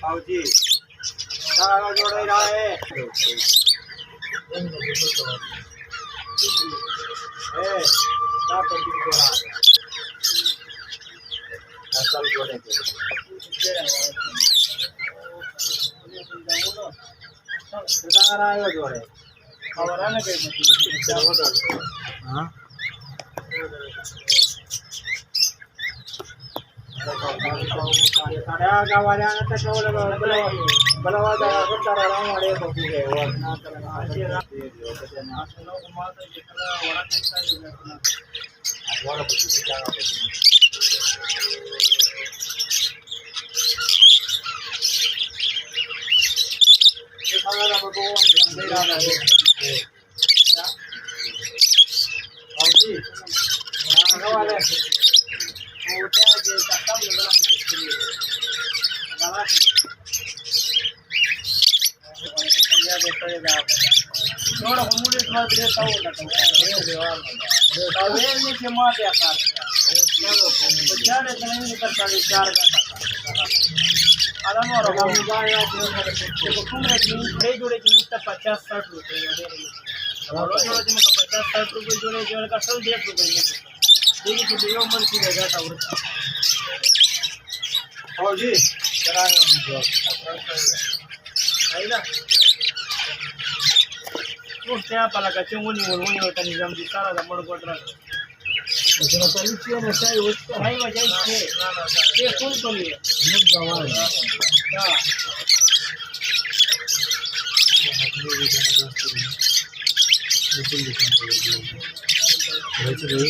भाऊजी डागा जोड़े रहे क्या करती जोड़ा चल जोड़े जोड़े खबर है ना हाँ साड्या गावाला त्याच्यावर बलवादा करताना रामवाडे बघूगे वरना तर असे राहते असं लोक मात्र घेतला वराने काय वरा बघू जागा बघू हे बघायला बघू नाही राहणार भाऊजी गावाला त्या जे काम झालं गावात थोड़ा मुझे थोड़ा देता हूँ नीचे मार आकार जाने तो नहीं निकलता 4 घंटा आराम और जोड़े की मुझसे 50-60 रुपये जोड़े की 50-60 रुपये जोड़े जोड़े का सब 100 रुपये देखिए कि यो मन की जगह था और जी जरा है ना त्या पालकाचे उन्ही होता निजाम दिसाला जमड कोटरा त्याला सर्विस ने काय वस्तू आहे मजा आहे ते फुल पडली मग गावा हां हातले